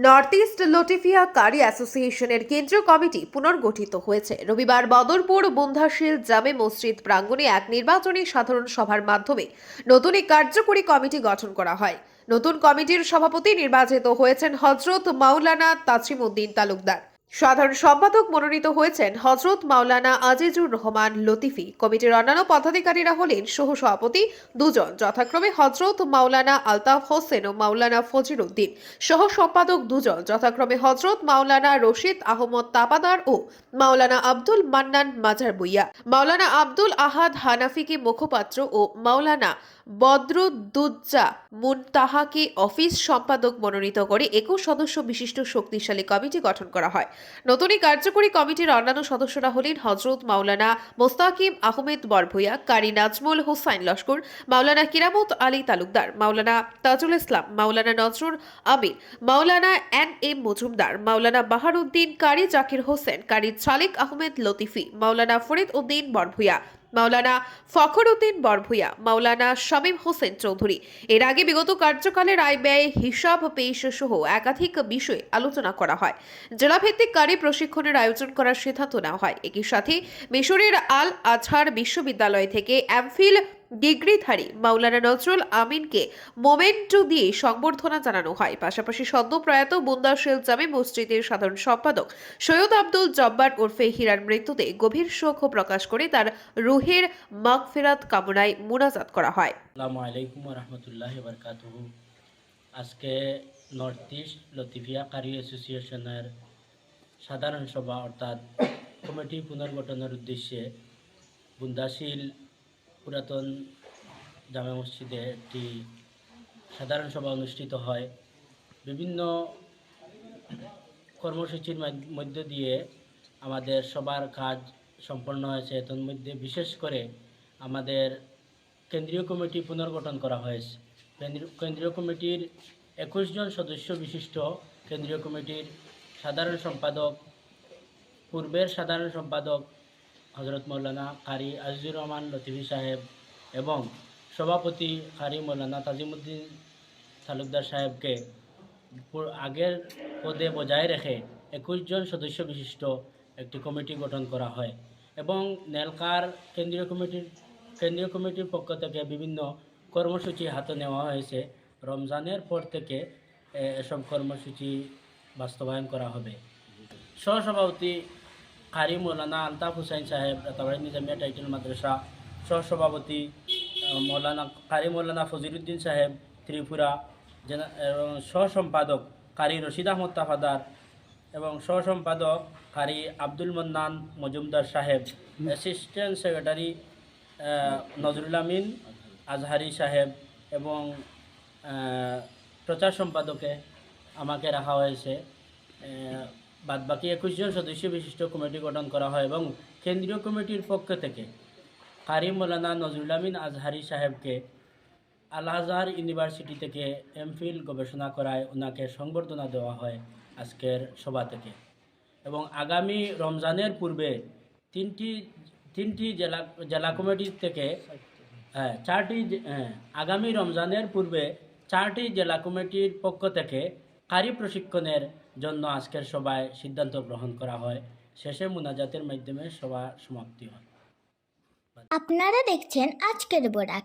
North east লটিফিয়া কারি অ্যাসোসিয়েশনের কেন্দ্রীয় committee পুনর্গঠিত হয়েছে। রবিবার বদরপুর বুন্দাশিল জামে মসজিদ প্রাঙ্গণে এক নির্বাচনী সাধারণ সভার মাধ্যমে নতুন এই কার্যকরী কমিটি গঠন করা হয়। নতুন কমিটির সভাপতি নির্বাচিত হয়েছেন হযরত মাওলানা তাসিমউদ্দিন তালুকদার। সাধারণ সম্পাদক মনোনীত হয়েছেন হযরত মাওলানা আজিজুর রহমান লতিফি। কমিটির অন্যান্য পদাধিকারীরা হলেন সহ-সভাপতি দুজন, যথাক্রমে হযরত মাওলানা আলতাফ হোসেন ও মাওলানা ফজিল উদ্দিন, সহ সম্পাদক দুজন, যথাক্রমে হযরত মাওলানা রশিদ আহমদ তাপাদার ও মাওলানা আব্দুল মান্নান মাজার বুইয়া। মাওলানা আব্দুল আহাদ হানাফিকে মুখপাত্র ও মাওলানা বদরুদ্দুজা মুনতাহাকে অফিস সম্পাদক মনোনীত করে 21 সদস্য বিশিষ্ট শক্তিশালী কমিটি গঠন করা হয়। নতুন এই কার্যকরী কমিটির অন্যান্য সদস্যরা হলেন হযরত মাওলানা মোস্তাকিম আহমেদ বরভূয়া, কারি নাজমুল হোসাইন লস্কর, মাওলানা কিরামত আলী তালুকদার, মাওলানা তাজুল ইসলাম, মাওলানা নজরুল আমিন, মাওলানা এন মজুমদার, মাওলানা বাহারউদ্দিন, কারি জাকির হোসেন, কারি ছালেক আহমেদ লতিফি, মাওলানা ফরিদ উদ্দিন বরভূয়া, মাওলানা ফখর উদ্দিন বরভূয়া, মাওলানা শামীম হোসেন চৌধুরী। এর আগে বিগত কার্যকালের আয় ব্যয় হিসাব পেশ সহ একাধিক বিষয়ে আলোচনা করা হয়। জেলাভিত্তিক কারি প্রশিক্ষণের আয়োজন করার সিদ্ধান্ত নেওয়া হয়। একই সাথে মিশরের আল আজহার বিশ্ববিদ্যালয় থেকে এমফিল ডিগ্রিধারী মাওলানা নজরুল আমিনকে মোমেন্টো দিয়ে সংবর্ধনা জানানো হয়। পাশাপাশি সদ্য প্রয়াত বুন্দাশিল জামে মসজিদের সাধারণ সম্পাদক সৈয়দ আব্দুল জব্বার ওরফে হীরার মৃত্যুতে গভীর শোক প্রকাশ করে তার রুহের মাগফিরাত কামনায় মুনাজাত করা হয়। আসসালামু আলাইকুম রহমতুল্লাহ বারকাতুহু। আজকে নর্থ ইস্ট লতিফিয়া কারি অ্যাসোসিয়েশনের সাধারণ সভা অর্থাৎ কমিটি পুনর্গঠনের উদ্দেশ্যে বুন্দাশিল পুরাতন জামে মসজিদে একটি সাধারণ সভা অনুষ্ঠিত হয়। বিভিন্ন কর্মসূচির মধ্য দিয়ে আমাদের সবার কাজ সম্পন্ন হয়েছে। এর মধ্যে বিশেষ করে আমাদের কেন্দ্রীয় কমিটি পুনর্গঠন করা হয়েছে। কেন্দ্রীয় কমিটির 21 জন সদস্য বিশিষ্ট কেন্দ্রীয় কমিটির সাধারণ সম্পাদক, পূর্বের সাধারণ সম্পাদক হযরত মাওলানা কারি আজিজুর রহমান লতিফি সাহেব এবং সভাপতি কারি মাওলানা তাজিমউদ্দিন তালুকদার সাহেবকে আগের পদে বজায় রেখে 21 জন সদস্য বিশিষ্ট একটি কমিটি গঠন করা হয় এবং নেলকার কেন্দ্রীয় কমিটির পক্ষ থেকে বিভিন্ন কর্মসূচি হাতে নেওয়া হয়েছে। রমজানের পর থেকে এসব কর্মসূচি বাস্তবায়ন করা হবে। সহসভাপতি কারি মাওলানা আলতাফ হোসেন সাহেব, রাতাবাড়ী নিজামিয়া টাইটেল মাদ্রাসা। সহসভাপতি কারি মাওলানা ফজিল উদ্দিন সাহেব, ত্রিপুরা। সহসম্পাদক কারি রশিদ আহমদ তাফাদার এবং সহসম্পাদক কারি আব্দুল মান্নান মজুমদার সাহেব। অ্যাসিস্ট্যান্ট সেক্রেটারি নজরুল আমিন আজহারি সাহেব এবং প্রচার সম্পাদকে আমাকে রাখা হয়েছে। বাদবাকি 21 জন সদস্য বিশিষ্ট কমিটি গঠন করা হয় এবং কেন্দ্রীয় কমিটির পক্ষ থেকে কারি মাওলানা নজরুল আমিন আজহারি সাহেবকে আল আজহার ইউনিভার্সিটি থেকে এমফিল গবেষণা করায় ওনাকে সংবর্ধনা দেওয়া হয় আজকের সভা থেকে। এবং আগামী রমজানের পূর্বে তিনটি জেলা কমিটির থেকে আগামী রমজানের পূর্বে 4টি জেলা কমিটির পক্ষ থেকে কারি প্রশিক্ষণের জন্য আজকের সভায় সিদ্ধান্ত গ্রহণ করা হয়। শেষে মুনাজাতের মাধ্যমে সভা সমাপ্তি হয়। আপনারা দেখছেন আজকের বরাক।